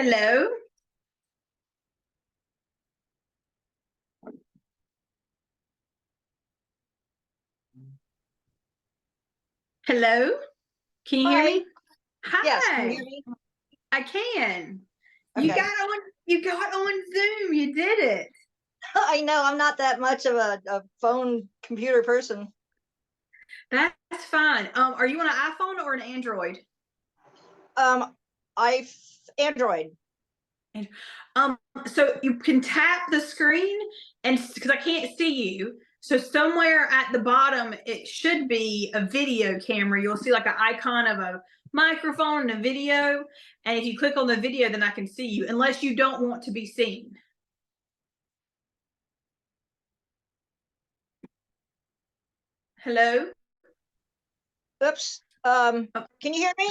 Hello? Hello? Can you hear Hi. me? Yes, can you Hi, hear me? I can. You Okay. got on you got on Zoom. You did it. I know I'm not that much of a phone computer person. That's fine. Are you on an iPhone or an Android? Um, I Android. And so you can tap the screen and because I can't see you. So somewhere at the bottom it should be a video camera. You'll see like an icon of a microphone and a video. And if you click on the video, then I can see you, unless you don't want to be seen. Hello? Oops. Oh, Can you hear me?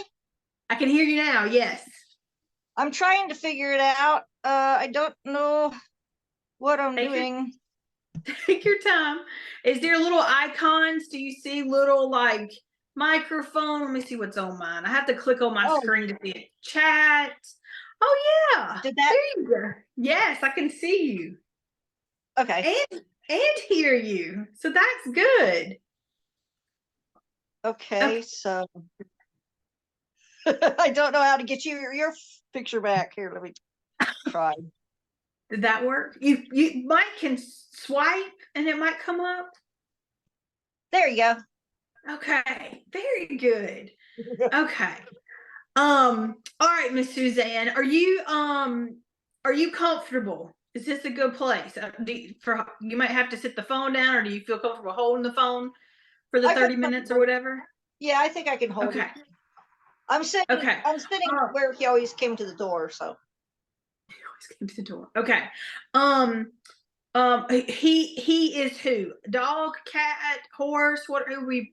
I can hear you now. Yes. I'm trying to figure it out. I don't know what I'm Take your doing. take your time. Is there little icons? Do you see little like microphone? Let me see what's on mine. I have to click on my Oh, screen to see it. Chat. Oh yeah. did that? There you go. Yes, I can see you Okay. and hear you. So that's good. Okay. Okay. So I don't know how to get your picture back. Here, let me try. Did that work? You might can swipe and it might come up. There you go. Okay. Very good. Okay. All right, Miss Suzanne, are you comfortable? Is this a good place? For you might have to sit the phone down, or do you feel comfortable holding the phone for the I feel 30 minutes or comfortable. whatever? Yeah, I think I can hold Okay. it. I'm sitting. Okay. I'm sitting Oh, where he always came to the door. So he always came to the door. Okay. Um, he is who? Dog, cat, horse? What are we?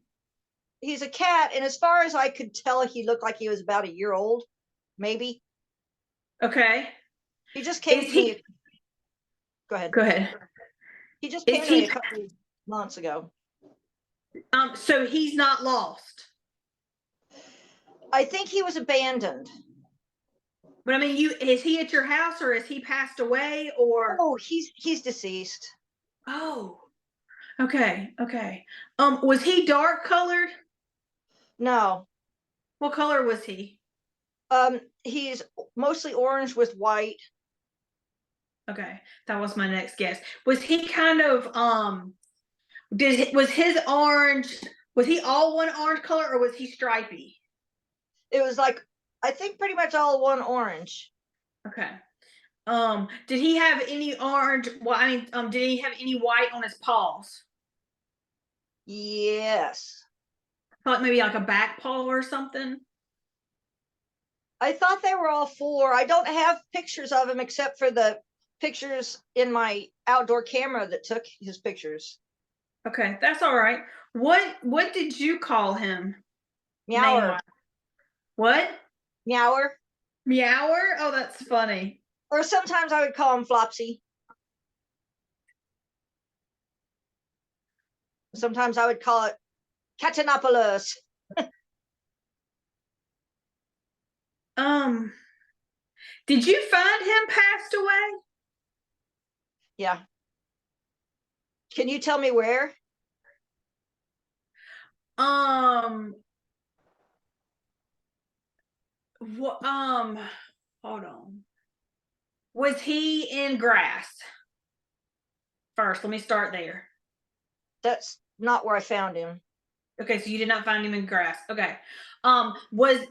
he's a cat, and as far as I could tell, he looked like he was about a year old, maybe. Okay. He just came Is to me. he? Go ahead. Go ahead. He just came Is to me he? a couple of months ago. So he's not lost. I think he was abandoned. But I mean, is he at your house or is he passed away or? Oh, he's deceased. Oh, okay, okay. Was he dark colored? No. What color was he? He's mostly orange with white. Okay, that was my next guess. Was he kind of was his orange, was he all one orange color or was he stripy? It was like, I think pretty much all one orange. Okay. Did he have any orange, well, I mean, did he have any white on his paws? Yes. Like maybe like a back paw or something? I thought they were all four. I don't have pictures of him except for the pictures in my outdoor camera that took his pictures. Okay, that's all right. What did you call him name Meower. wise? What? Meower. Meower? Oh, that's funny. Or sometimes I would call him Flopsy. Sometimes I would call it Catanopoulos. Um, did you find him passed away? Yeah. Can you tell me where? Um, what, hold on. Was he in grass? First, let me start there. That's not where I found him. Okay, so you did not find him in grass. Okay.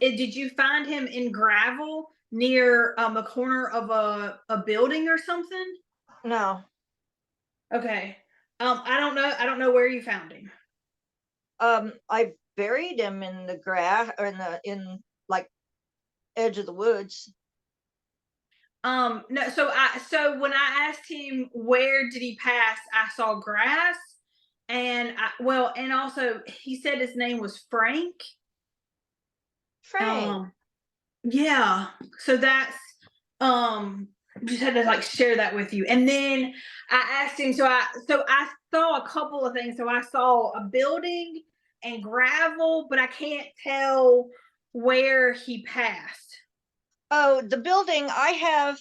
Did you find him in gravel near a corner of a building or something? No. Okay. I don't know where you found him. I buried him in the grass or in like edge of the woods. No, so when I asked him where did he pass, I saw grass and and also he said his name was Frank. Frank. Um yeah. So that's just had to like share that with you. And then I asked him, so I saw a couple of things. So I saw a building and gravel, but I can't tell where he passed. Oh, the building, I have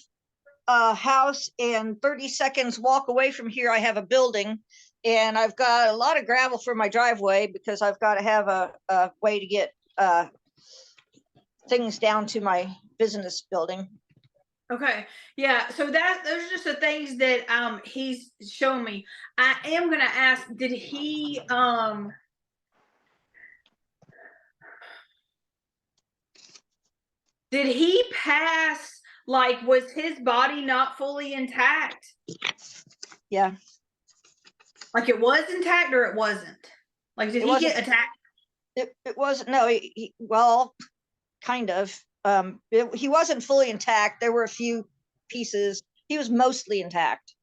a house, and 30 seconds walk away from here, I have a building. And I've got a lot of gravel for my driveway because I've got to have a way to get things down to my business building. Okay. Yeah. So those are just the things that he's showing me. I am gonna ask, did he pass, like, was his body not fully intact? Yeah, Like it was intact or it wasn't? Like did it he wasn't. get attacked? It wasn't. No, well, kind of. He wasn't fully intact. There were a few pieces. He was mostly intact.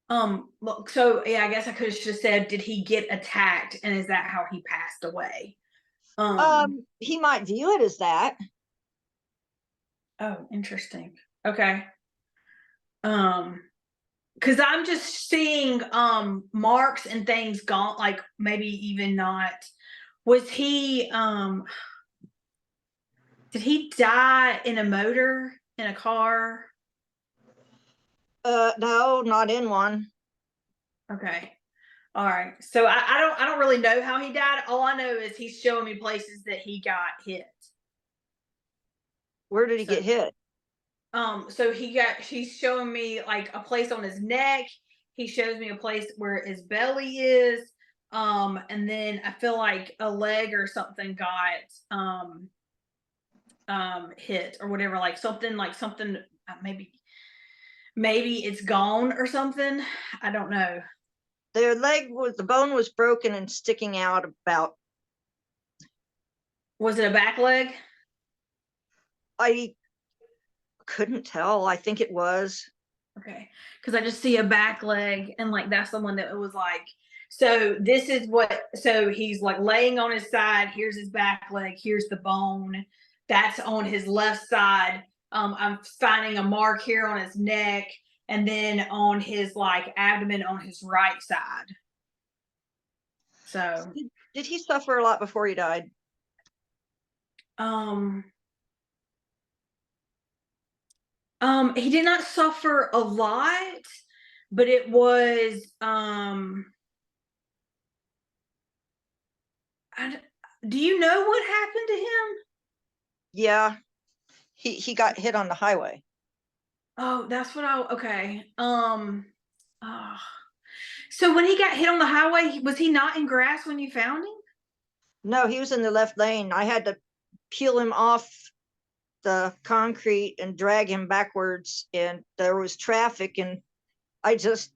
Well, so yeah, I guess I could have just said, did he get attacked and is that how he passed away? He might view it as that. Oh, interesting. Okay. Because I'm just seeing marks and things gone, like maybe even not. Was he did he die in a motor, in a car? No, not in one. Okay. All right. So I don't really know how he died. All I know is he's showing me places that he got hit. Where did he So get hit? so he's showing me like a place on his neck. He shows me a place where his belly is. And then I feel like a leg or something got hit or whatever, like something maybe it's gone or something. I don't know. The bone was broken and sticking out about. Was it a back leg? I couldn't tell. I think it was. Okay. Because I just see a back leg and like that's the one that it was like, so this is what, so he's like laying on his side, here's his back leg, here's the bone that's on his left side. I'm finding a mark here on his neck and then on his like abdomen on his right side. So Did he suffer a lot before he died? um he did not suffer a lot, but it was I, do you know what happened to him? Yeah, he got hit on the highway. Oh, that's what I okay. Oh. So when he got hit on the highway, was he not in grass when you found him? No, he was in the left lane. I had to peel him off the concrete and drag him backwards, and there was traffic, and I just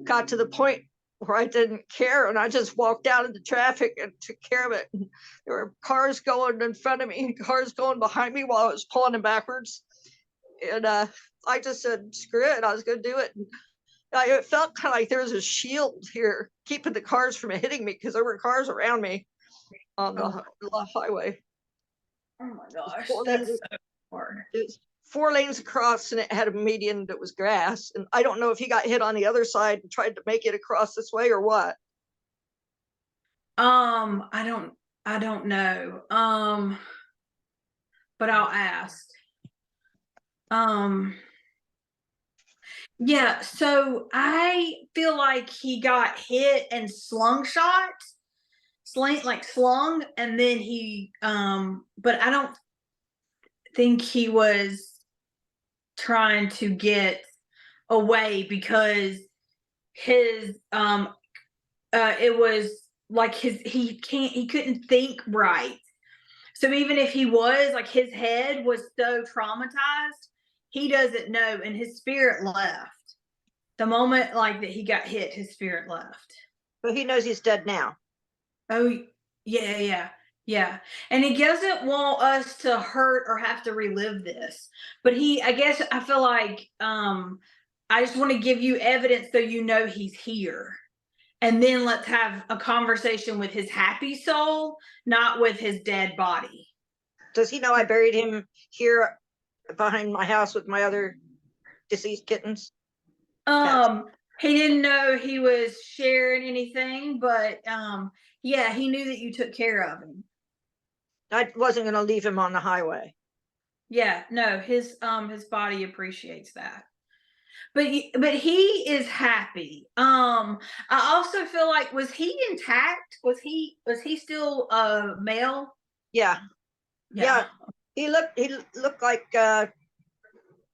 got to the point where I didn't care, and I just walked out of the traffic and took care of it. And there were cars going in front of me and cars going behind me while I was pulling him backwards, and I just said screw it, I was going to do it. And it felt kind of like there was a shield here keeping the cars from hitting me because there were cars around me on the highway. Oh my gosh, Four that's lanes, so hard. it was 4 lanes across, and it had a median that was grass. And I don't know if he got hit on the other side and tried to make it across this way or what. I don't know. But I'll ask. Um, yeah, so I feel like he got hit and slung, and then but I don't think he was trying to get away because his it was like he couldn't think right. So even if he was like his head was so traumatized, he doesn't know and his spirit left. The moment like that he got hit, his spirit left. But he knows he's dead now. Oh yeah, yeah, yeah. And he doesn't want us to hurt or have to relive this. But I guess I feel like I just want to give you evidence so you know he's here. And then let's have a conversation with his happy soul, not with his dead body. Does he know I buried him here behind my house with my other deceased kittens? Cats. He didn't know he was sharing anything, but yeah, he knew that you took care of him. I wasn't going to leave him on the highway. Yeah, no, his body appreciates that. But he is happy. I also feel like, was he intact? Was he still male? Yeah, Yeah. yeah. He looked like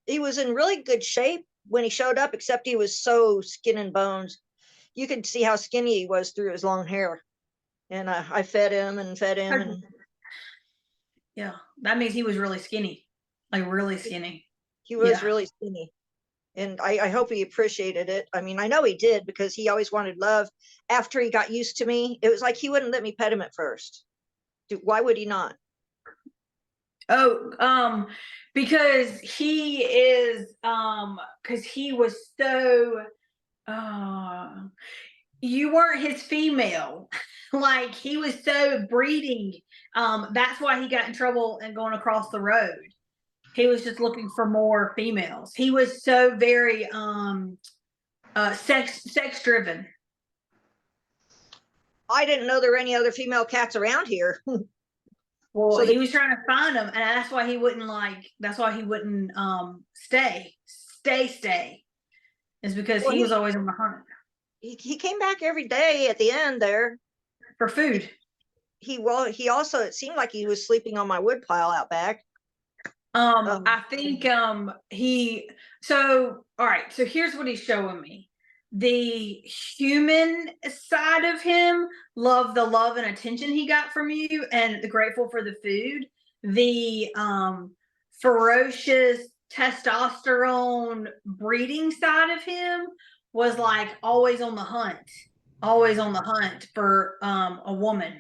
he was in really good shape when he showed up, except he was so skin and bones. You could see how skinny he was through his long hair. And I fed him and fed him, Okay. and Yeah. That means he was really skinny. Like really skinny. he was Yeah. really skinny. And I hope he appreciated it. I mean, I know he did because he always wanted love. After he got used to me, it was like he wouldn't let me pet him at first. Why would he not? Oh, because he is because he was so uh you weren't his female. Like he was so breeding. That's why he got in trouble and going across the road. He was just looking for more females. He was so very sex driven. I didn't know there were any other female cats around here. Well, So he they, was trying to find them, and that's why he wouldn't stay. Is because well, he was always on the hunt he came back every day at the end there. for food. He also, it seemed like he was sleeping on my wood pile out back. I think he all right, so here's what he's showing me. The human side of him, the love and attention he got from you, and the grateful for the food. The ferocious testosterone breeding side of him was like always on the hunt for a woman.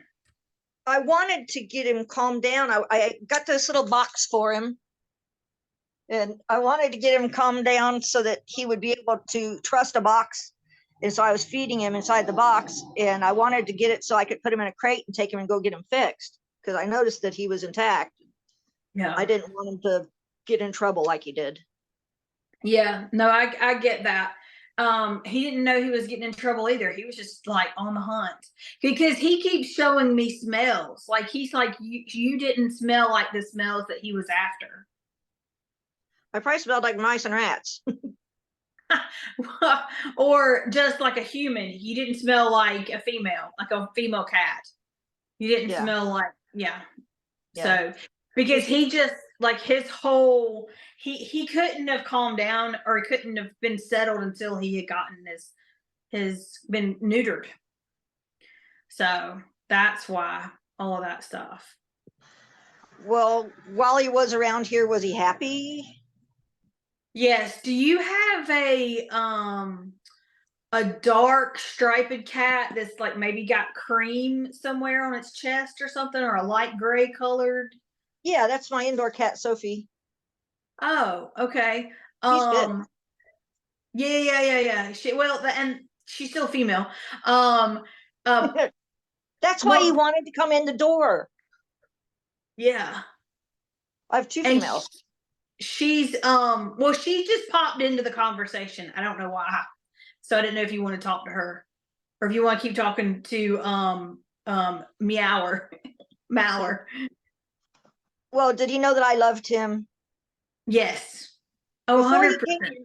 I wanted to get him calmed down. I got this little box for him, and I wanted to get him calmed down so that he would be able to trust a box. And so I was feeding him inside the box, and I wanted to get it so I could put him in a crate and take him and go get him fixed because I noticed that he was intact. I Yeah. didn't want him to get in trouble like he did. Yeah, no, I get that. He didn't know he was getting in trouble either. He was just like on the hunt because he keeps showing me smells. Like he's like, you didn't smell like the smells that he was after. I probably smelled like mice and rats. Or just like a human. You didn't smell like a female cat. You didn't Yeah, smell like, yeah. yeah. So because He, he just like his whole he couldn't have calmed down or he couldn't have been settled until he had gotten his been neutered. So that's why all of that stuff. well, while he was around here, was he happy? Yes. Do you have a dark striped cat that's like maybe got cream somewhere on its chest or something, or a light gray colored? Yeah, that's my indoor cat, Sophie. Oh, okay. He's good. Um, yeah. And she's still female. Um, um, That's why he well, wanted to come in the door. yeah, I have two and females. she just popped into the conversation. I don't know why, so I didn't know if you want to talk to her or if you want to keep talking to Meower, Mallor. Well, did he know that I loved him Yes, oh, before he came 100%. here?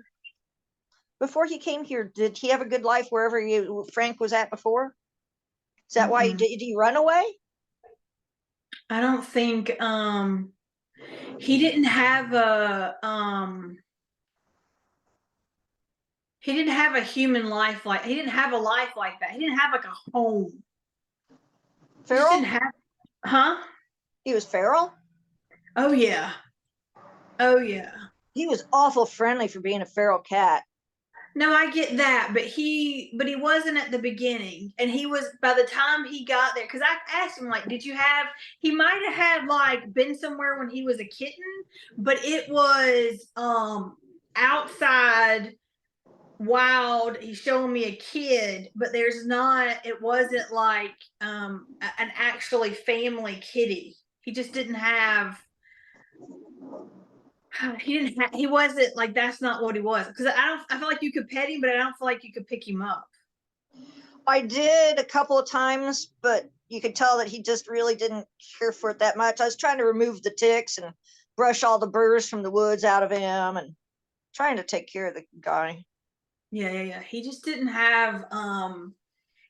Before he came here, did he have a good life wherever Frank was at before? Is that why Mm-mm. did he run away? I don't think he didn't have a human life like he didn't have a life like that. He didn't have like a home. He just didn't Feral? have, huh? He was feral. Oh yeah. Oh yeah. He was awful friendly for being a feral cat. No, I get that, but he wasn't at the beginning, and he was by the time he got there. Because I asked him, like, did you have? He might have had like been somewhere when he was a kitten, but it was outside, wild. He's showing me a kid, but there's not. It wasn't like an actually family kitty. He just didn't have he wasn't like that's not what he was because I feel like you could pet him but I don't feel like you could pick him up. I did a couple of times, but you could tell that he just really didn't care for it that much. I was trying to remove the ticks and brush all the burrs from the woods out of him and trying to take care of the guy. Yeah. He just didn't have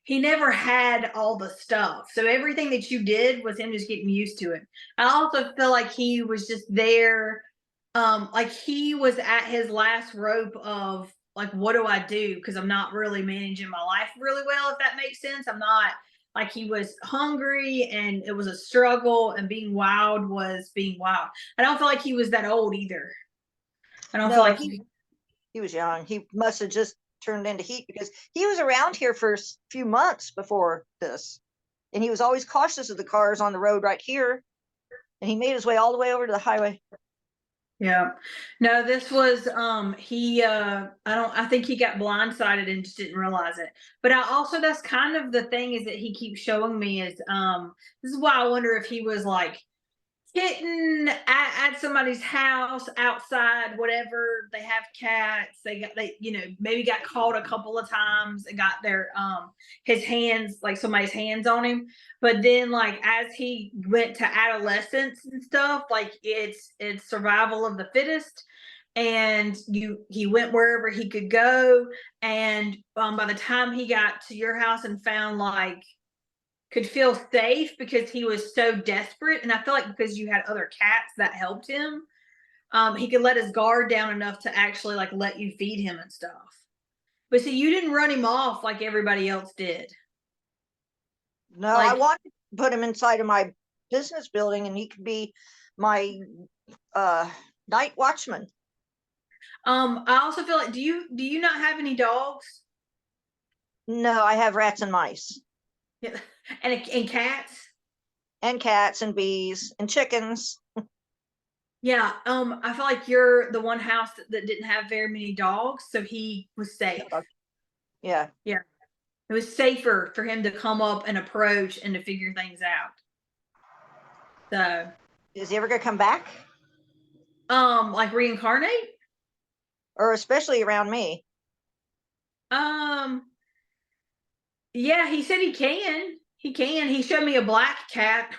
he never had all the stuff. So everything that you did was him just getting used to it. I also feel like he was just there, like he was at his last rope of like, what do I do? Because I'm not really managing my life really well, if that makes sense. I'm not like he was hungry and it was a struggle, and being wild was being wild. I don't feel like he was that old either. I don't feel No, like he was young. He must have just turned into heat because he was around here for a few months before this. And he was always cautious of the cars on the road right here. And he made his way all the way over to the highway. yeah. No, this was I think he got blindsided and just didn't realize it. But I also, that's kind of the thing is that he keeps showing me is this is why I wonder if he was like hitting at somebody's house outside, whatever. They have cats. They maybe got caught a couple of times and got their his hands, like somebody's hands on him. But then like as he went to adolescence and stuff, like it's survival of the fittest. And he went wherever he could go. And by the time he got to your house and found like could feel safe because he was so desperate. And I feel like because you had other cats that helped him, he could let his guard down enough to actually like let you feed him and stuff. But see, you didn't run him off like everybody else did. No, I Like, wanted to put him inside of my business building and he could be my uh, night watchman. I also feel like do you not have any dogs? No, I have rats and mice Yeah. And cats? and cats and bees and chickens. Yeah. I feel like you're the one house that didn't have very many dogs, so he was safe. Yeah. Yeah. It was safer for him to come up and approach and to figure things out. So, Is he ever going to come back? like reincarnate? Or especially around me? Um, yeah, he said he can. He can. He showed me a black cat.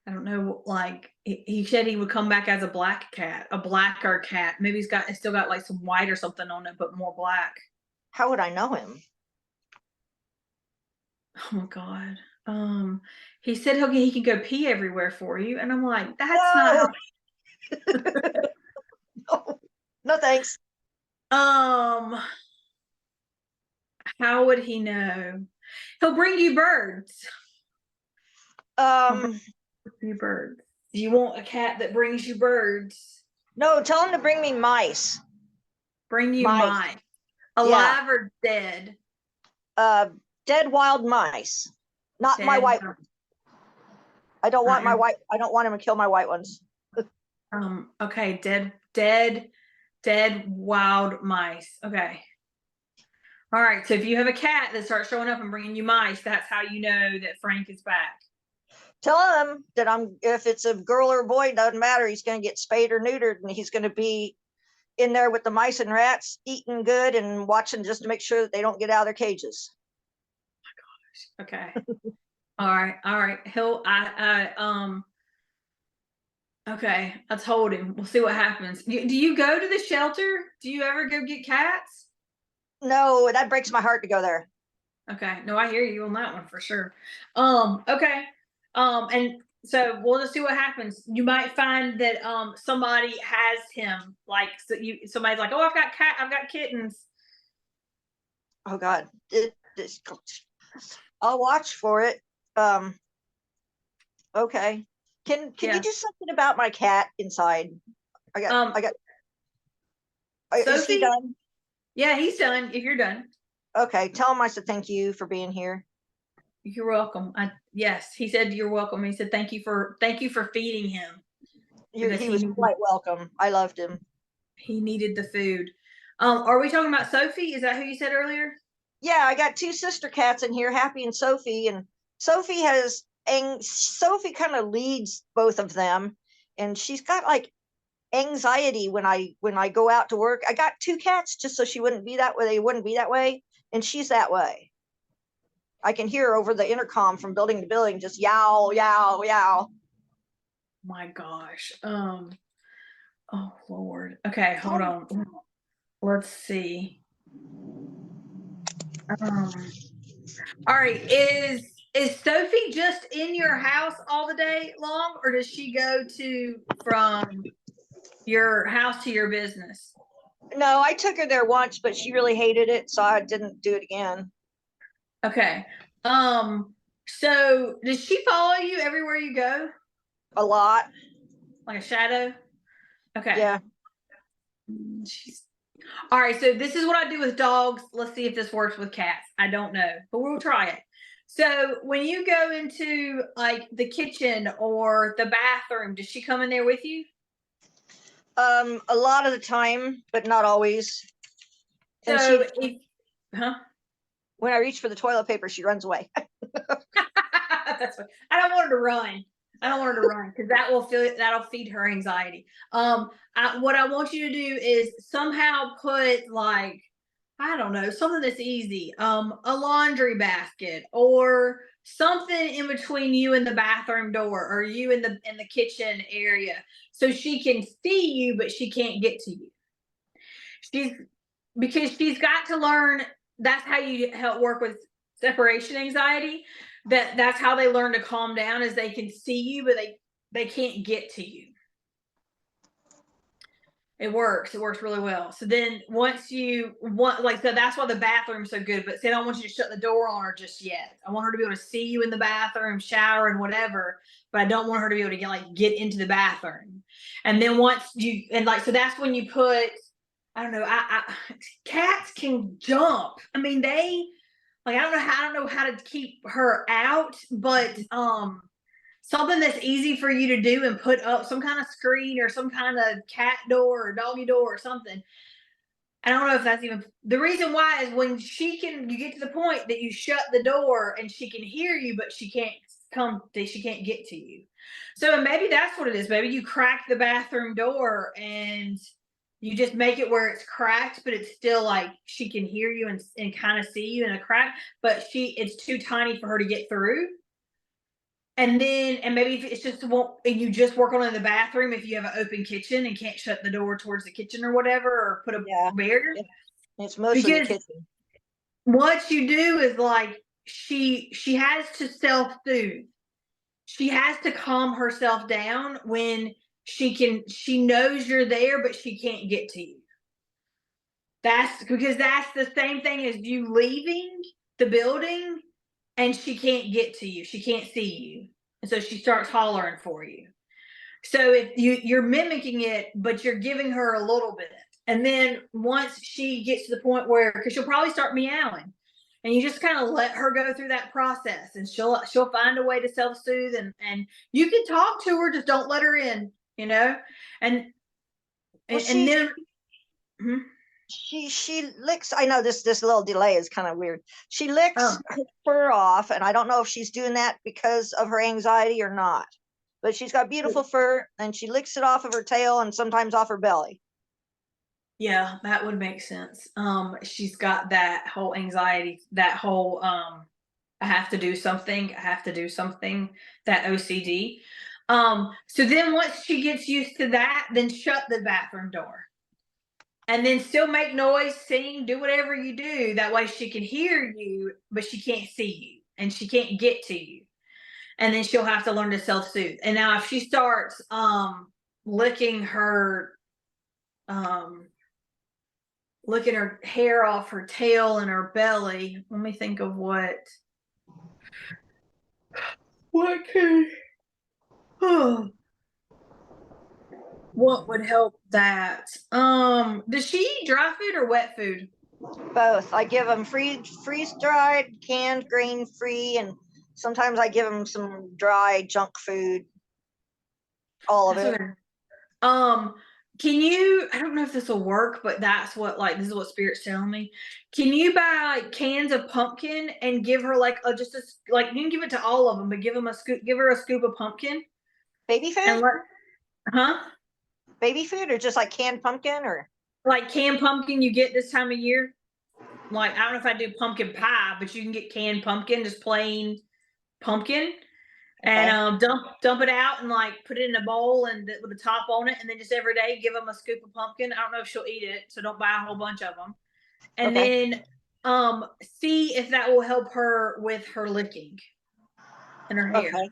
I don't know, like he said he would come back as a black cat, a blacker cat. Maybe it's still got like some white or something on it, but more black. How would I know him? Oh my god. Um, he said he can go pee everywhere for you, and I'm like, that's not No, no, no thanks. how. How would he know? He'll bring you birds. He'll bring Um, you birds. Do you want a cat that brings you birds? no, tell him to bring me mice. Bring you Mice. mine. Yeah. Alive or dead? Uh, dead wild mice. Not my Dead. white. I don't want Not my your white. I don't want him to kill my white ones. okay, dead wild mice. Okay. All right. So if you have a cat that starts showing up and bringing you mice, that's how you know that Frank is back. Tell him that if it's a girl or a boy, doesn't matter. He's going to get spayed or neutered, and he's going to be in there with the mice and rats, eating good and watching just to make sure that they don't get out of their cages. Okay. All right. All right. Okay, I told him. We'll see what happens. Do you go to the shelter? Do you ever go get cats? No, that breaks my heart to go there. Okay, no, I hear you on that one for sure. Okay. And so we'll just see what happens. You might find that somebody has him. Like somebody's like, oh, I've got kittens. Oh God, I'll watch for it. Okay. Can you Yeah. do something about my cat inside? I got. Is he Sophie? done? Yeah, he's done. If you're done. Okay. Tell him I said thank you for being here. You're welcome. Yes, he said you're welcome. He said thank you for feeding him because He was quite welcome. I loved him. he needed the food. Are we talking about Sophie? Is that who you said earlier? Yeah, I got two sister cats in here, Happy and Sophie, and Sophie has Sophie kind of leads both of them, and she's got like anxiety when I go out to work. I got two cats just so she wouldn't be that way. They wouldn't be that way, and she's that way. I can hear her over the intercom from building to building, just yowl, yowl, yowl. my gosh. Oh Lord. Okay, hold on. Let's see. Um, all right. Is Sophie just in your house all the day long, or does she go to from your house to your business? No, I took her there once, but she really hated it, so I didn't do it again. Okay. So does she follow you everywhere you go? A lot. Like a shadow? Okay. Yeah. She's all right. So this is what I do with dogs. Let's see if this works with cats. I don't know, but we'll try it. So when you go into like the kitchen or the bathroom, does she come in there with you? A lot of the time, but not always. And So she, if, huh? when I reach for the toilet paper, she runs away. That's what I don't want her to run. I don't want her to run because that'll feed her anxiety. What I want you to do is somehow put like I don't know something that's easy, a laundry basket or something in between you and the bathroom door or you in the kitchen area, so she can see you but she can't get to you. She's because she's got to learn that's how you help work with separation anxiety, that's how they learn to calm down is they can see you but they can't get to you. It works really well. So then once you want like so that's why the bathroom's so good, but say I don't want you to shut the door on her just yet. I want her to be able to see you in the bathroom, shower and whatever, but I don't want her to be able to get into the bathroom. And then once you and like so that's when you put I don't know. Cats can jump. I mean, they like I don't know how to keep her out, but something that's easy for you to do and put up some kind of screen or some kind of cat door or doggy door or something. I don't know if that's even the reason why is when you get to the point that you shut the door and she can hear you, but she can't get to you. So maybe that's what it is. Maybe you crack the bathroom door and you just make it where it's cracked, but it's still like she can hear you and kind of see you in a crack, but it's too tiny for her to get through. And maybe if it's just won't and you just work on it in the bathroom if you have an open kitchen and can't shut the door towards the kitchen or whatever or put a Yeah. barrier. It's mostly the Because kitchen. what you do is like she has to self-soothe. She has to calm herself down when she knows you're there, but she can't get to you. That's because that's the same thing as you leaving the building and she can't get to you. She can't see you. And so she starts hollering for you. So if you're mimicking it, but you're giving her a little bit. And then once she gets to the point where because she'll probably start meowing. And you just kind of let her go through that process and she'll find a way to self-soothe and you can talk to her, just don't let her in, you know? And Well, and then hmm? she licks. I know this little delay is kind of weird. She licks Oh, her fur off, and I don't know if she's doing that because of her anxiety or not. But she's got beautiful fur, and she licks it off of her tail and sometimes off her belly. yeah, that would make sense. She's got that whole anxiety, that whole I have to do something, I have to do something, that OCD. So then once she gets used to that, then shut the bathroom door. And then still make noise, sing, do whatever you do. That way she can hear you, but she can't see you and she can't get to you. And then she'll have to learn to self-soothe. And now if she starts licking her um licking her hair off her tail and her belly. Let me think of what could what would help that. Does she eat dry food or wet food? Both. I give them freeze dried, canned, grain free, and sometimes I give them some dry junk food. All of That's it. okay. Um, can you? I don't know if this will work, but that's what like this is what Spirit's telling me. Can you buy like cans of pumpkin and give her like a just a like you can give it to all of them, but give her a scoop of pumpkin Baby and food? let huh Baby food, or just like canned pumpkin, or like canned pumpkin you get this time of year. Like I don't know if I do pumpkin pie, but you can get canned pumpkin, just plain pumpkin, And Okay. dump it out and like put it in a bowl and with the top on it, and then just every day give them a scoop of pumpkin. I don't know if she'll eat it, so don't buy a whole bunch of them. And Okay. then see if that will help her with her licking in her hair. Okay.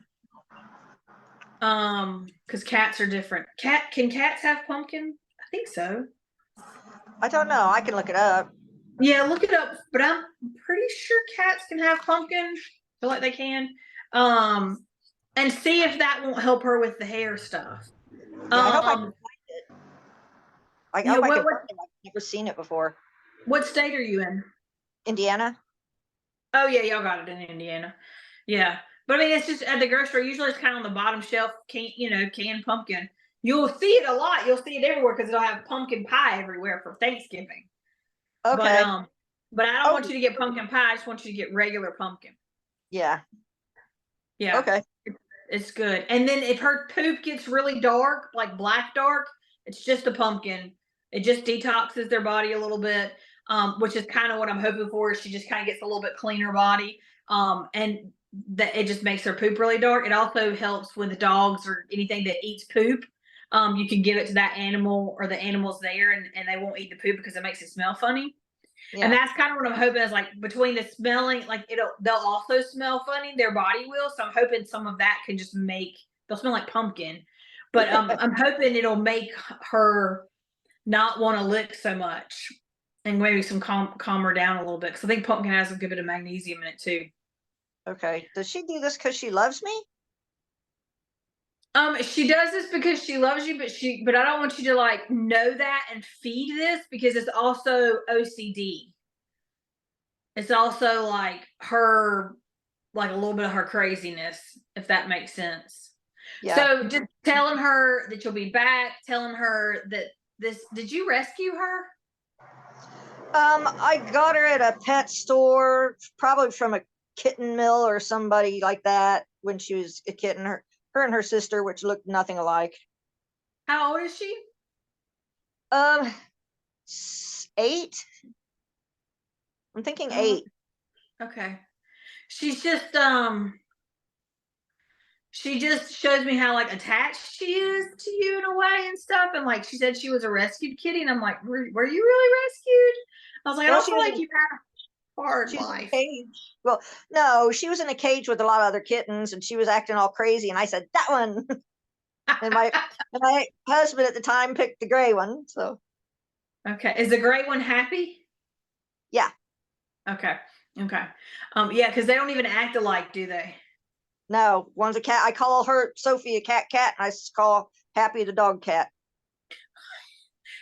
Because cats are different. Can cats have pumpkin? I think so. I don't know. I can look it up. Yeah, look it up, but I'm pretty sure cats can have pumpkin. I feel like they can. Um, and see if that won't help her with the hair stuff. Yeah, I hope I can Um, find it. I yeah, hope I can find it. I've never seen it before. what state are you in? Indiana? Oh yeah, y'all got it in Indiana. Yeah. But I mean it's just at the grocery, usually it's kind of on the bottom shelf, canned pumpkin. You'll see it a lot. You'll see it everywhere because it'll have pumpkin pie everywhere for Thanksgiving. But Okay. but I don't Oh, want you to get pumpkin pie, I just want you to get regular pumpkin. yeah. Yeah. Okay. It's good. And then if her poop gets really dark, like black dark, it's just a pumpkin. It just detoxes their body a little bit, which is kind of what I'm hoping for. She just kind of gets a little bit cleaner body, and that it just makes her poop really dark. It also helps with dogs or anything that eats poop. You can give it to that animal or the animals there, and they won't eat the poop because it makes it smell funny. And Yeah. that's kind of what I'm hoping is like between the smelling, like they'll also smell funny, their body will. So I'm hoping some of that can just make they'll smell like pumpkin. But I'm hoping it'll make her not want to lick so much and maybe calm her down a little bit. Because I think pumpkin has a good bit of magnesium in it too. Okay. Does she do this because she loves me? She does this because she loves you, but I don't want you to like know that and feed this because it's also OCD. It's also like her like a little bit of her craziness, if that makes sense. Yeah. So just telling her that you'll be back, telling her that did you rescue her? I got her at a pet store, probably from a kitten mill or somebody like that when she was a kitten. Her and her sister, which looked nothing alike. How old is she? Um, 8. I'm thinking Oh, 8. okay. She's just she just shows me how like attached she is to you in a way and stuff. And like she said she was a rescued kitty, and I'm like, were you really rescued? I was like, I Well, don't feel like you've had a hard she was in a life. cage. Well, no, she was in a cage with a lot of other kittens, and she was acting all crazy. And I said that one, and my husband at the time picked the gray one. So Okay. Is the gray one happy? yeah, Okay. Okay. Yeah, because they don't even act alike, do they? no, one's a cat. I call her Sophie a cat, and I call Happy the dog cat.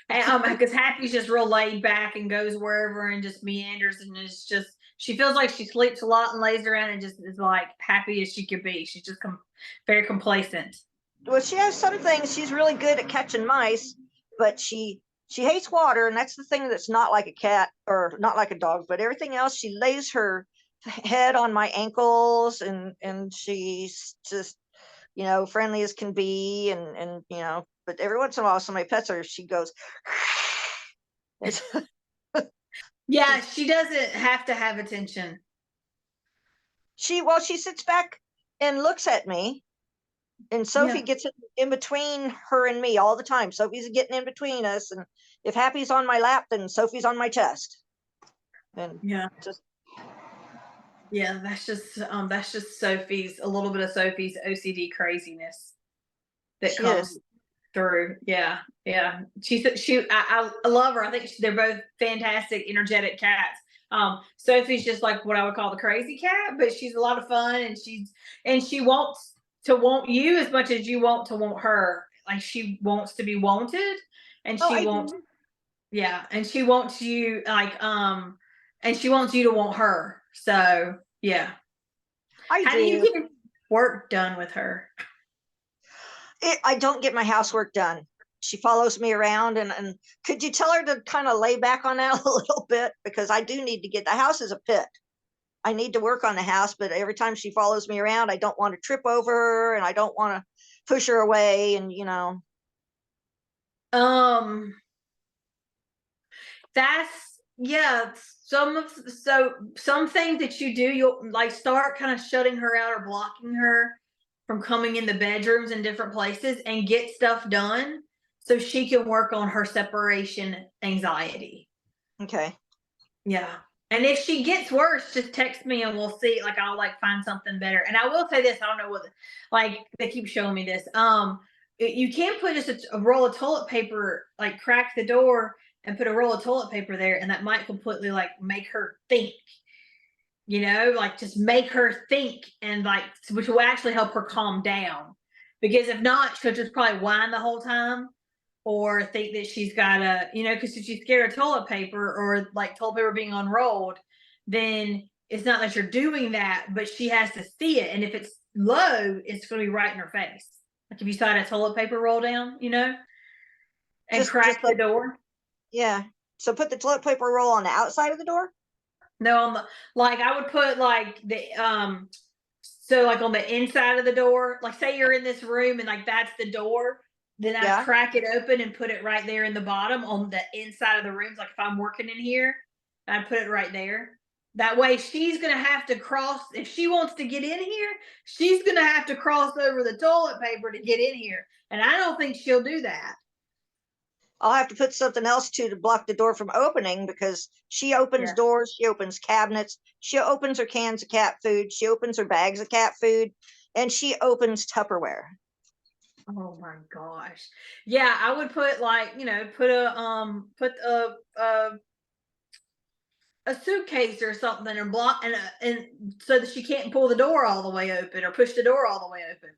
And because Happy's just real laid back and goes wherever and just meanders, and it's just she feels like she sleeps a lot and lays around and just is like happy as she could be. She's just very complacent. Well, she has some things. She's really good at catching mice, but she hates water, and that's the thing that's not like a cat or not like a dog. But everything else, she lays her head on my ankles, and she's just friendly as can be, and But every once in a while, somebody pets her, she goes. It's, Yeah, she doesn't have to have attention. she sits back and looks at me, and Sophie Yeah. gets in between her and me all the time. Sophie's getting in between us, and if Happy's on my lap, then Sophie's on my chest. And Yeah. just Yeah, that's just Sophie's a little bit of Sophie's OCD craziness that she is. comes through. Yeah, yeah. I love her. I think they're both fantastic, energetic cats. Sophie's just like what I would call the crazy cat, but she's a lot of fun, and she wants to want you as much as you want to want her. Like she wants to be wanted, and Oh, she I wants do. yeah, and she wants you and she wants you to want her. So yeah. I How do you do. get work done with her? I don't get my housework done. She follows me around, and could you tell her to kind of lay back on that a little bit, because I do need to get the house is a pit. I need to work on the house, but every time she follows me around, I don't want to trip over her, and I don't want to push her away, and Um, that's yeah. Some things that you do, you'll like start kind of shutting her out or blocking her. from coming in the bedrooms and different places and get stuff done so she can work on her separation anxiety. Okay. Yeah. And if she gets worse, just text me and we'll see. Like I'll like find something better. And I will say this, I don't know what like they keep showing me this. You can't put just a roll of toilet paper, like crack the door and put a roll of toilet paper there, and that might completely like make her think, like just make her think, and like which will actually help her calm down. Because if not, she'll just probably whine the whole time or think that she's got because if she's scared of toilet paper or like toilet paper being unrolled, then it's not that you're doing that, but she has to see it. And if it's low, it's going to be right in her face. Like if you saw a toilet paper roll down, and Just crack the like, door. yeah. So put the toilet paper roll on the outside of the door? No, like I would put like so like on the inside of the door, like say you're in this room and like that's the door, then I Yeah. crack it open and put it right there in the bottom on the inside of the rooms. Like if I'm working in here, I put it right there. That way she's gonna have to cross if she wants to get in here, she's gonna have to cross over the toilet paper to get in here. And I don't think she'll do that. I'll have to put something else to block the door from opening, because she opens Yeah. doors, she opens cabinets, she opens her cans of cat food, she opens her bags of cat food, and she opens Tupperware. Oh my gosh. Yeah, I would put like, put a suitcase or something and block and so that she can't pull the door all the way open or push the door all the way open.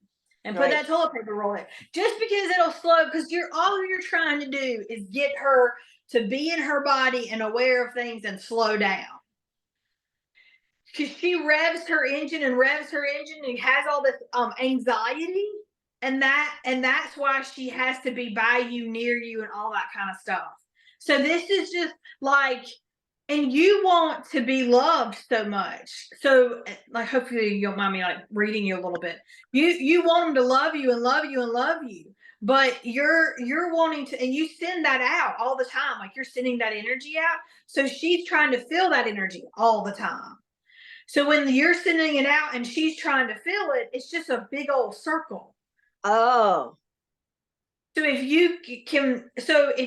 And put Right. that toilet paper roll in. Just because it'll slow, because all you're trying to do is get her to be in her body and aware of things and slow down. Because she revs her engine and revs her engine and has all this anxiety, and that's why she has to be by you, near you, and all that kind of stuff. So this is just like, and you want to be loved so much. So like hopefully you don't mind me like reading you a little bit. You want them to love you and love you and love you, but you're wanting to, and you send that out all the time. Like you're sending that energy out. So she's trying to feel that energy all the time. So when you're sending it out and she's trying to feel it, it's just a big old circle. Oh, So if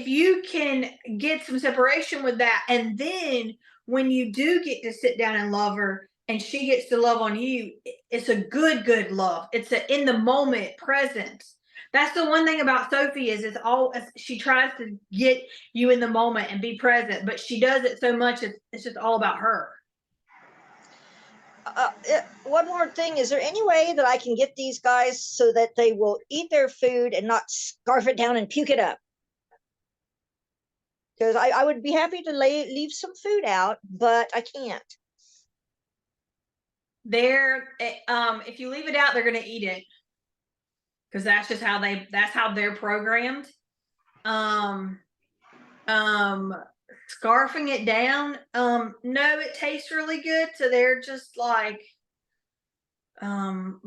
you can get some separation with that, and then when you do get to sit down and love her and she gets to love on you, it's a good love. It's a in the moment presence. That's the one thing about Sophie is it's all she tries to get you in the moment and be present, but she does it so much it's just all about her. one more thing. Is there any way that I can get these guys so that they will eat their food and not scarf it down and puke it up? Because I would be happy to leave some food out, but I can't. If you leave it out, they're going to eat it because that's how they're programmed. Um, um, Scarfing it down, no, it tastes really good, so they're just like, um,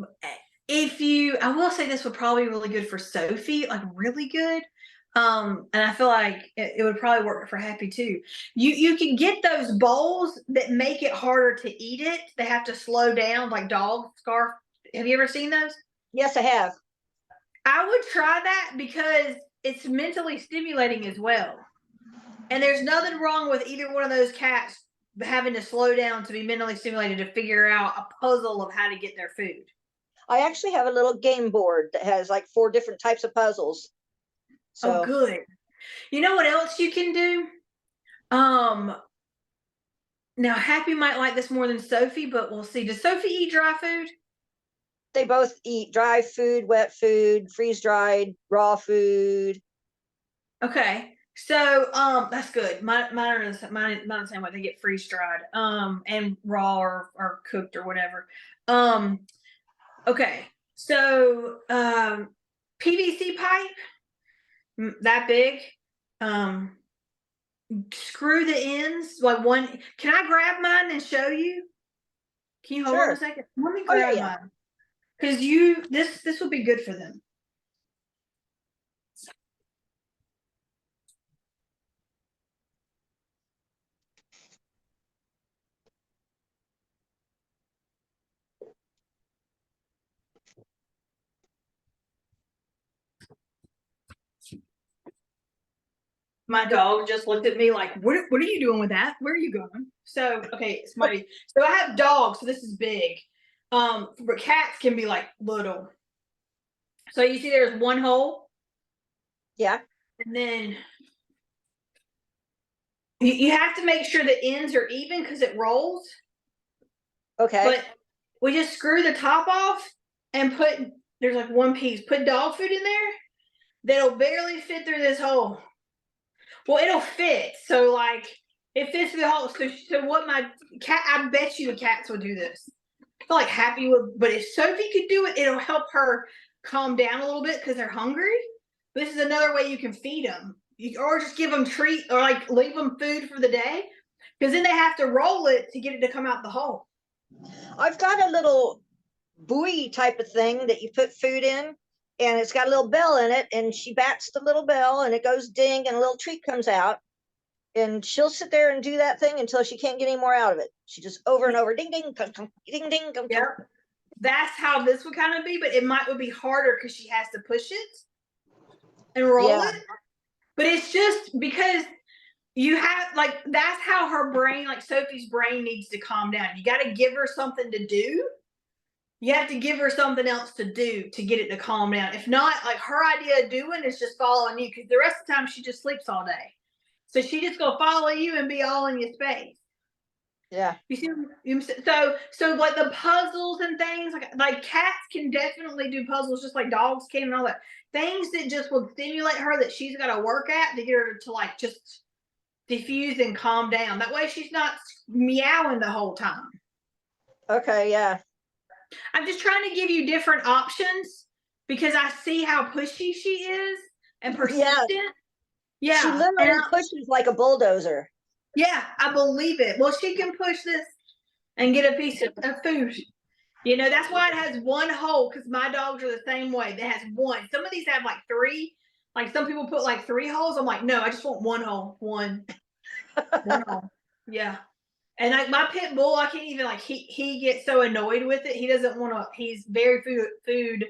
if you, I will say this would probably be really good for Sophie, like really good. And I feel like it would probably work for Happy too. You can get those bowls that make it harder to eat it. They have to slow down, like dog scarf. Have you ever seen those? Yes, I have. I would try that because it's mentally stimulating as well. And there's nothing wrong with either one of those cats having to slow down to be mentally stimulated to figure out a puzzle of how to get their food. I actually have a little game board that has like 4 different types of puzzles. Oh, So good. You know what else you can do? Um, Now Happy might like this more than Sophie, but we'll see. Does Sophie eat dry food? they both eat dry food, wet food, freeze dried, raw food. Okay. So that's good. Mine are the same way. They get freeze dried. And raw or cooked or whatever. Um okay. So PVC pipe that big. Um Screw the ends like one. Can I grab mine and show you? Can you hold on a Sure. second? Let me Oh, yeah, grab yeah. mine. Because this will be good for them. My dog just looked at me like, what are you doing with that? Where are you going? So, okay, it's my, so I have dogs, so this is big. But cats can be like little. So you see there's one hole, Yeah. and then you have to make sure the ends are even because it rolls. Okay. But we just screw the top off and put, there's like one piece, put dog food in there that'll barely fit through this hole. Well, it'll fit. So like it fits through the hole. So what my cat, I bet you the cats would do this. I feel like Happy would, but if Sophie could do it, it'll help her calm down a little bit because they're hungry. This is another way you can feed them, or just give them treat, or like leave them food for the day, because then they have to roll it to get it to come out the hole. I've got a little buoy type of thing that you put food in, and it's got a little bell in it, and she bats the little bell and it goes ding and a little treat comes out, and she'll sit there and do that thing until she can't get any more out of it. She just over and over, ding ding ding ding ding. Yep. That's how this would kind of be, but it would be harder because she has to push it and roll it. But it's just because you have, like, that's how her brain, like Sophie's brain needs to calm down. You got to give her something to do. You have to give her something else to do to get it to calm down. If not, like, her idea of doing is just following you, because the rest of the time she just sleeps all day. So she just gonna follow you and be all in your space. Yeah. You see, so like the puzzles and things, like cats can definitely do puzzles just like dogs can and all that. Things that just will stimulate her that she's got to work at to get her to like just diffuse and calm down. That way she's not meowing the whole time. Okay. Yeah. I'm just trying to give you different options because I see how pushy she is and persistent. Yeah. Yeah. She literally pushes like a bulldozer. Yeah, I believe it. Well, she can push this and get a piece of food. You know, that's why it has one hole, because my dogs are the same way. It has one. Some of these have like three. Like some people put like three holes. I'm like, no, I just want one hole. One hole. Yeah. And like my pit bull, I can't even, like, he gets so annoyed with it. He doesn't want to, he's very food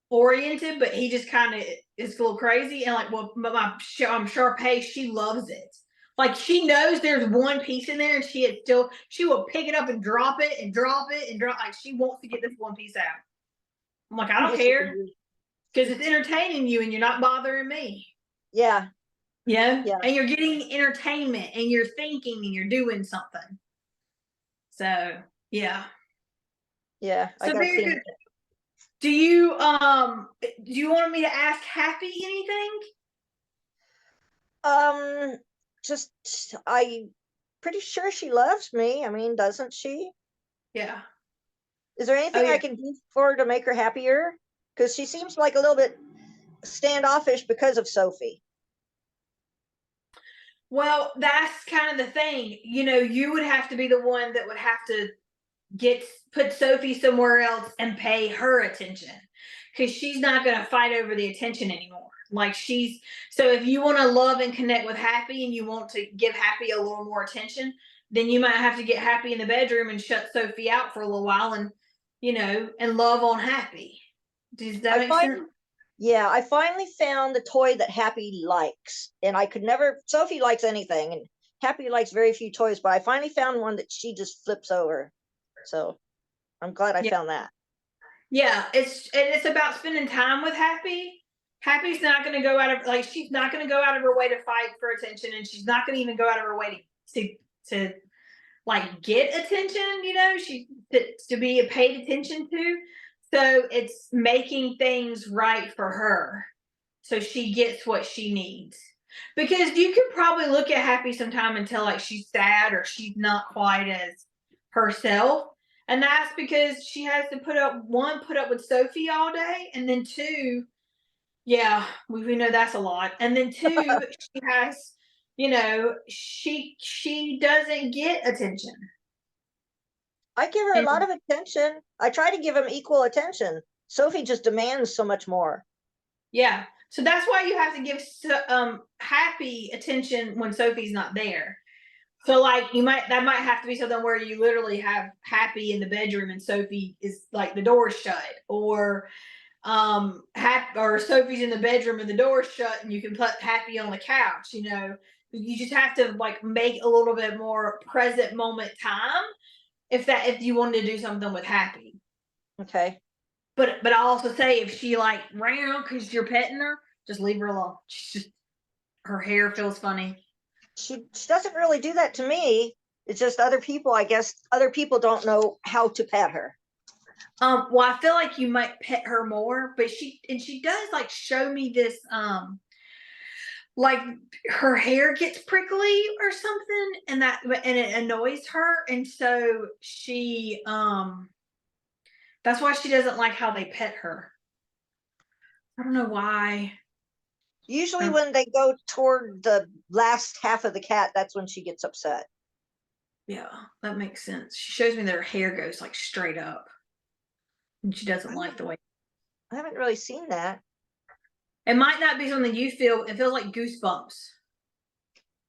oriented, but he just kind of is a little crazy. And like, well, but my Sharpay, she loves it. Like she knows there's one piece in there, and she will pick it up and drop it and drop it and drop. Like she wants to get this one piece out. I'm like, I don't care, because it's entertaining you and you're not bothering me. Yeah. Yeah. Yeah. And you're getting entertainment and you're thinking and you're doing something. So yeah. Yeah. So very good. Do you want me to ask Happy anything? Just I pretty sure she loves me. I mean, doesn't she? Yeah. Is there anything I can do for her to make her happier? Because she seems like a little bit standoffish because of Sophie. Well, that's kind of the thing. You know, you would have to be the one that would have to put Sophie somewhere else and pay her attention, because she's not going to fight over the attention anymore. Like so if you want to love and connect with Happy and you want to give Happy a little more attention, then you might have to get Happy in the bedroom and shut Sophie out for a little while, and and love on Happy. Does that make sense? Yeah, I finally found the toy that Happy likes, and I could never. Sophie likes anything, and Happy likes very few toys, but I finally found one that she just flips over. So I'm glad I found that. Yeah, it's about spending time with Happy. Happy's not going to go out of, like, she's not going to go out of her way to fight for attention, and she's not going to even go out of her way to like get attention. To be paid attention to. So it's making things right for her, so she gets what she needs. Because you can probably look at Happy sometime and tell like she's sad or she's not quite as herself. And that's because she has to put up with Sophie all day. And then two, yeah, we know that's a lot. And then two, she has, she doesn't get attention. I give her a lot of attention. I try to give him equal attention. Sophie just demands so much more. Yeah. So that's why you have to give Happy attention when Sophie's not there. So like that might have to be something where you literally have Happy in the bedroom and Sophie is like the door is shut, or or Sophie's in the bedroom and the door's shut and you can put Happy on the couch, you know. You just have to like make a little bit more present moment time if you wanted to do something with Happy. Okay. But I also say if she like ran because you're petting her, just leave her alone. She's just her hair feels funny. She doesn't really do that to me. It's just other people, I guess other people don't know how to pet her. Well, I feel like you might pet her more, but she does like show me this like her hair gets prickly or something and it annoys her, and so that's why she doesn't like how they pet her. I don't know why. Usually when they go toward the last half of the cat, that's when she gets upset. Yeah, that makes sense. She shows me that her hair goes like straight up and she doesn't like the way. I haven't really seen that. It might not be something you feel. It feels like goosebumps.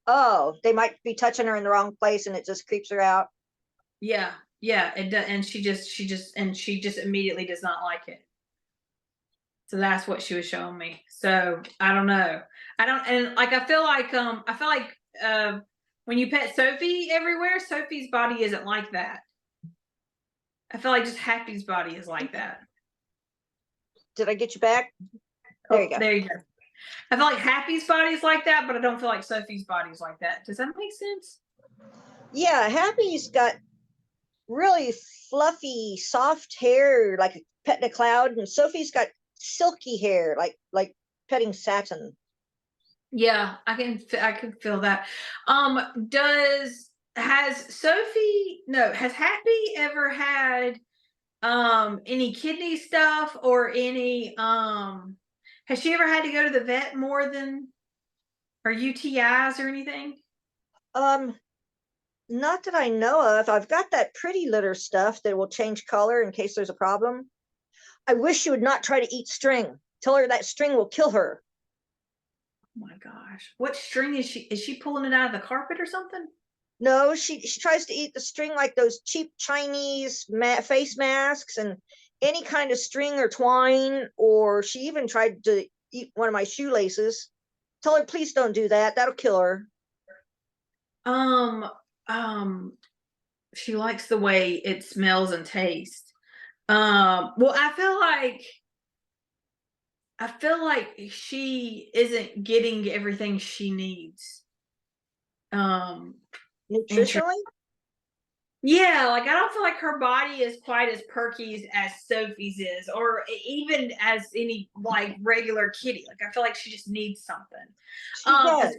Oh, they might be touching her in the wrong place and it just creeps her out. Yeah, yeah, it does, and she just immediately does not like it. So that's what she was showing me. So I don't know. I don't, and like I feel like when you pet Sophie everywhere, Sophie's body isn't like that. I feel like just Happy's body is like that. Did I get you back? There you go. There you go. I feel like Happy's body is like that, but I don't feel like Sophie's body is like that. Does that make sense? Yeah, Happy's got really fluffy, soft hair, like a pet in a cloud, and Sophie's got silky hair, like petting satin. Yeah, I can feel that. Has Happy ever had any kidney stuff or any has she ever had to go to the vet more than or UTIs or anything? Um, Not that I know of. I've got that pretty litter stuff that will change color in case there's a problem. I wish she would not try to eat string. Tell her that string will kill her. Oh my gosh. What string is she? Is she pulling it out of the carpet or something? No, she tries to eat the string like those cheap Chinese face masks and any kind of string or twine, or she even tried to eat one of my shoelaces. Tell her, please don't do that. That'll kill her. Um, um, she likes the way it smells and tastes. Well, I feel like she isn't getting everything she needs. Um, Nutritionally? Yeah, like I don't feel like her body is quite as perky as Sophie's is, or even as any like regular kitty. Like I feel like she just needs something. She does.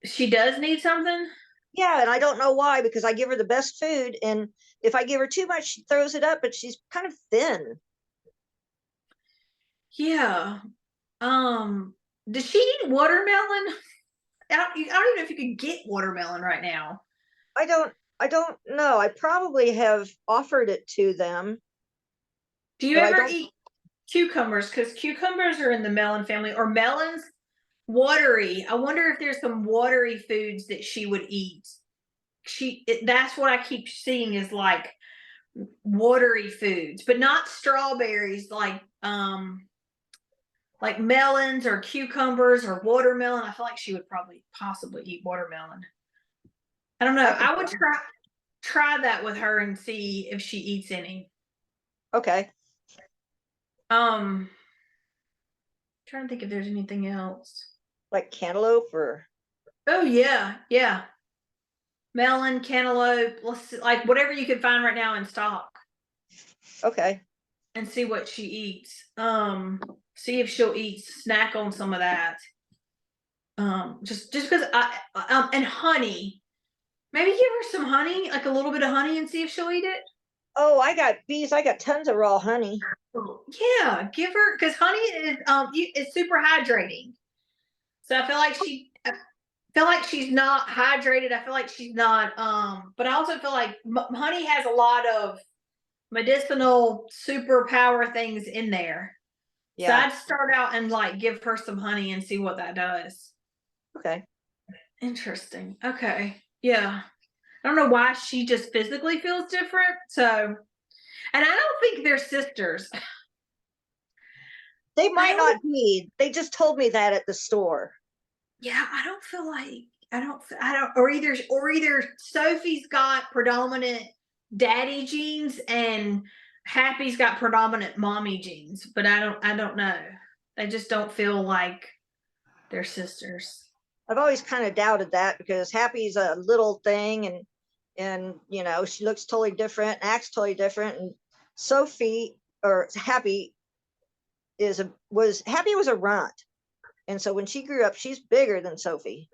She does need something. Yeah, and I don't know why because I give her the best food, and if I give her too much, she throws it up, but she's kind of thin. Yeah. Um. Does she eat watermelon? I don't even know if you could get watermelon right now. I don't I don't know. I probably have offered it to them, Do you but I ever don't. eat cucumbers? Because cucumbers are in the melon family, or melons watery. I wonder if there's some watery foods that she would eat. That's what I keep seeing is like watery foods, but not strawberries like melons or cucumbers or watermelon. I feel like she would probably possibly eat watermelon. I don't know. I can I would try that with her and see if she eats any. Okay. Trying to think if there's anything else. Like cantaloupe or Oh yeah, yeah. Melon, cantaloupe, like whatever you can find right now in stock. okay. And see what she eats. See if she'll snack on some of that. Just because and honey. Maybe give her some honey, like a little bit of honey, and see if she'll eat it. Oh, I got bees. I got tons of raw honey. Yeah, give her because honey is super hydrating. So I feel like she's not hydrated. I feel like she's not. But I also feel like honey has a lot of medicinal superpower things in there. So Yeah. I'd start out and like give her some honey and see what that does. Okay. Interesting. Okay. Yeah. I don't know why she just physically feels different. So, and I don't think they're sisters. They I might don't. not be. They just told me that at the store. Yeah, I don't feel like I don't or either Sophie's got predominant daddy genes and Happy's got predominant mommy genes, but I don't know. They just don't feel like they're sisters. I've always kind of doubted that because Happy's a little thing, and she looks totally different, acts totally different, and Sophie or Happy was a runt, and so when she grew up, she's bigger than Sophie,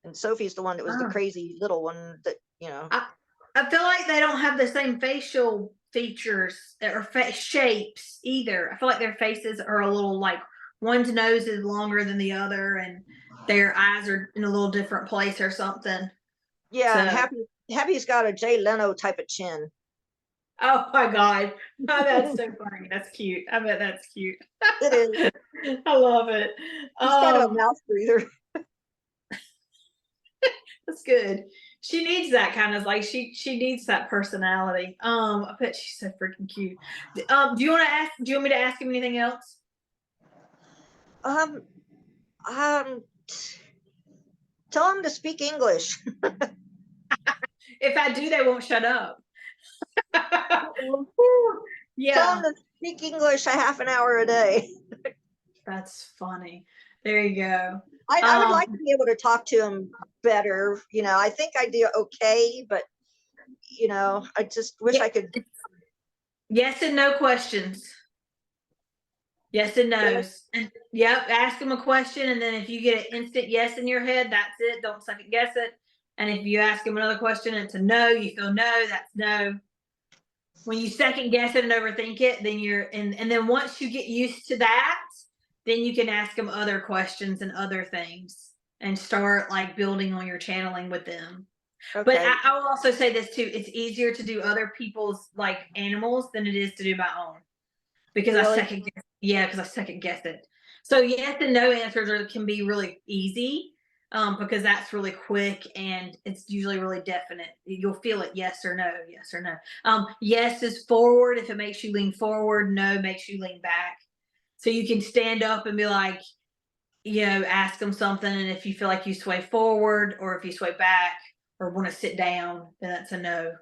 and Sophie's the one that was the Oh. crazy little one that. I I feel like they don't have the same facial features or face shapes either. I feel like their faces are a little like one's nose is longer than the other, and their eyes are in a little different place or something. Yeah, and So, Happy's got a Jay Leno type of chin. oh my god, oh, that's so funny. That's cute. I bet that's cute. It is. I love it. He's kind of a Um, mouth breather. that's good. She needs that kind of like she needs that personality. I bet she's so freaking cute. Do you want to ask? Do you want me to ask him anything else? Um, um, Tell him to speak English. If I do, they won't shut up. Tell him Yeah, to speak English a half an hour a day. that's funny. There you go. I would like to be able to talk to him better. I think I do okay, but I just wish Yeah, I could. yes and no questions. Yes and Yeah, no's. And yep, ask them a question, and then if you get an instant yes in your head, that's it. Don't second guess it. And if you ask them another question and it's a no, you feel no, that's no. When you second guess it and overthink it, then and then once you get used to that, then you can ask them other questions and other things and start like building on your channeling with them. But okay. I will also say this too: it's easier to do other people's like animals than it is to do my own because Really? yeah, because I second guess it. So yes and no answers can be really easy because that's really quick and it's usually really definite. You'll feel it yes or no, yes or no. Yes is forward if it makes you lean forward. No makes you lean back. So you can stand up and be like, ask them something, and if you feel like you sway forward or if you sway back or want to sit down, then that's a no.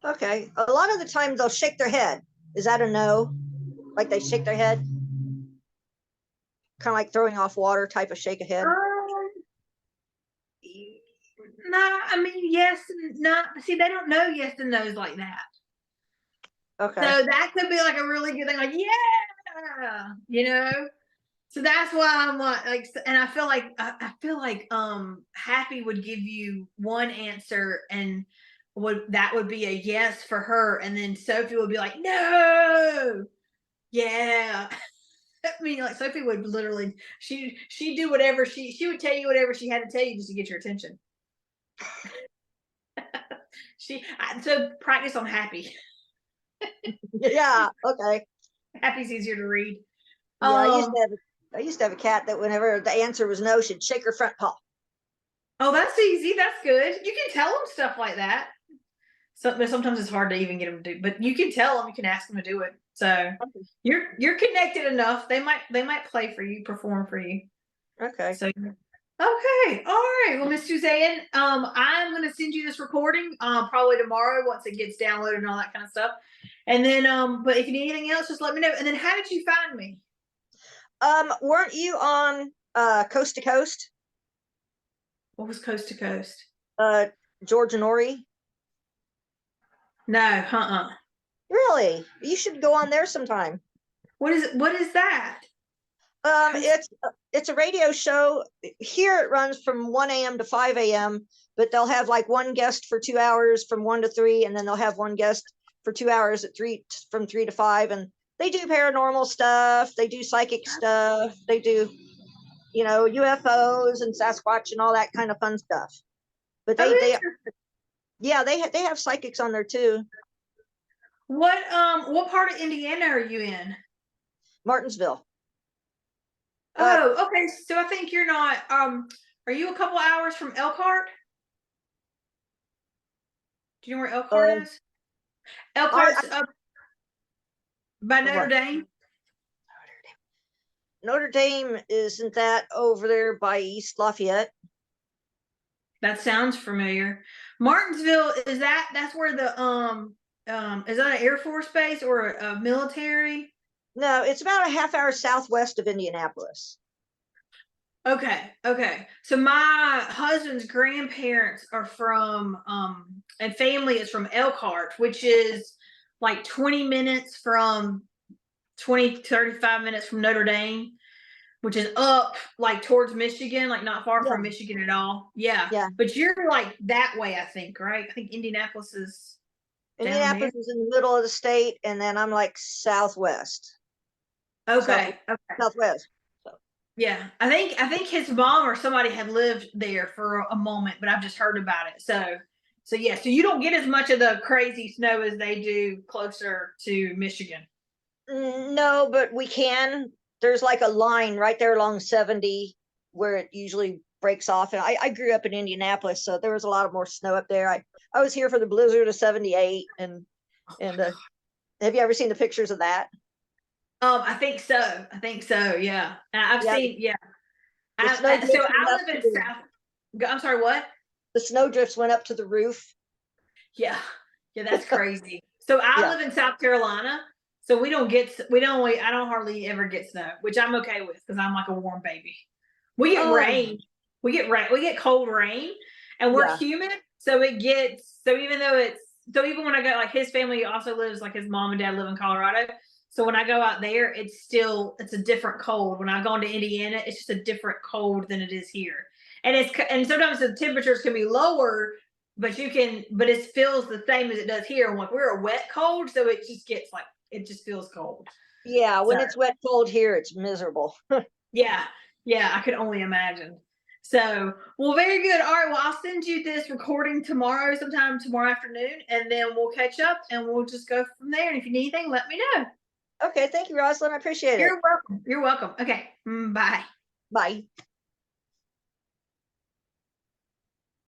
Okay. A lot of the time they'll shake their head. Is that a no? Like they shake their head, kind of like throwing off water type of shake of head. Um, No, I mean yes, no. See, they don't know yes and no's like that. So Okay. that could be like a really good thing, like yeah. So that's why I'm and I feel like Happy would give you one answer and would be a yes for her, and then Sophie would be like no, yeah. I mean, like Sophie would literally she'd do whatever she would tell you whatever she had to tell you just to get your attention. So practice on Happy. Yeah. Okay. Happy's easier to read. Yeah. Um, I used to have a cat that whenever the answer was no, she'd shake her front paw. oh, that's easy. That's good. You can tell them stuff like that. But sometimes it's hard to even get them to do. But you can tell them. You can ask them to do it. So you're connected enough. They might play for you, perform for you. Okay. So okay, all right. Well, Miss Suzanne, I'm gonna send you this recording probably tomorrow once it gets downloaded and all that kind of stuff. And then but if you need anything else, just let me know. And then how did you find me? Weren't you on Coast to Coast? What was Coast to Coast? Uh, George and Ori? No, uh-uh. Really? You should go on there sometime. What is that? Coast. It's a radio show. Here it runs from 1 a.m. to 5 a.m., but they'll have like one guest for 2 hours from 1 to 3, and then they'll have one guest for 2 hours at 3 from 3 to 5. And they do paranormal stuff, they do psychic stuff, they do, UFOs and Sasquatch and all that kind of fun stuff. But Oh, they interesting. yeah, they have psychics on there too. What part of Indiana are you in? Martinsville. Uh, Oh, okay. So I think you're not are you a couple hours from Elkhart? Do you know where uh, Elkhart is? I Elkhart's up by Notre what? Dame. Notre Dame, isn't that over there by East Lafayette? That sounds familiar. Martinsville, that's where the is that an Air Force base or a military? No, it's about a half hour southwest of Indianapolis. Okay, okay. So my husband's grandparents are from and family is from Elkhart, which is like 20 minutes from 35 minutes from Notre Dame, which is up like towards Michigan, like not far Yeah, from Michigan at all. Yeah. yeah. But you're like that way, I think, right? I think Indianapolis is down there. Indianapolis is in the middle of the state, and then I'm like southwest, south Okay. Okay. southwest. So, Yeah. I think his mom or somebody had lived there for a moment, but I've just heard about it. So yeah, so you don't get as much of the crazy snow as they do closer to Michigan. no, but we can. There's like a line right there along 70 where it usually breaks off. And I grew up in Indianapolis, so there was a lot of more snow up there. I was here for the blizzard of 78, and have you ever seen the pictures of that? I think so. I think so. Yeah. I've Yeah, seen, yeah. the snow So drifts went I up live to in the South. I'm sorry, what? the snow drifts went up to the roof. Yeah. Yeah, that's crazy. So I Yeah. live in South Carolina. So I don't hardly ever get snow, which I'm okay with because I'm like a warm baby. We get Oh, rain. We get cold rain and we're yeah. humid. So it gets, so even though it's, so even when I go, like his family also lives, like his mom and dad live in Colorado. So when I go out there, it's a different cold. When I go into Indiana, it's just a different cold than it is here. And sometimes the temperatures can be lower, but it feels the same as it does here. And like we're a wet cold, so it just feels cold. Yeah, So when it's wet cold here, it's miserable. yeah, yeah, I could only imagine. So, well, very good. All right, well, I'll send you this recording tomorrow, sometime tomorrow afternoon, and then we'll catch up and we'll just go from there. And if you need anything, let me know. Okay, thank you, Rosalind. I appreciate it. You're welcome. You're welcome. Okay, bye. Bye.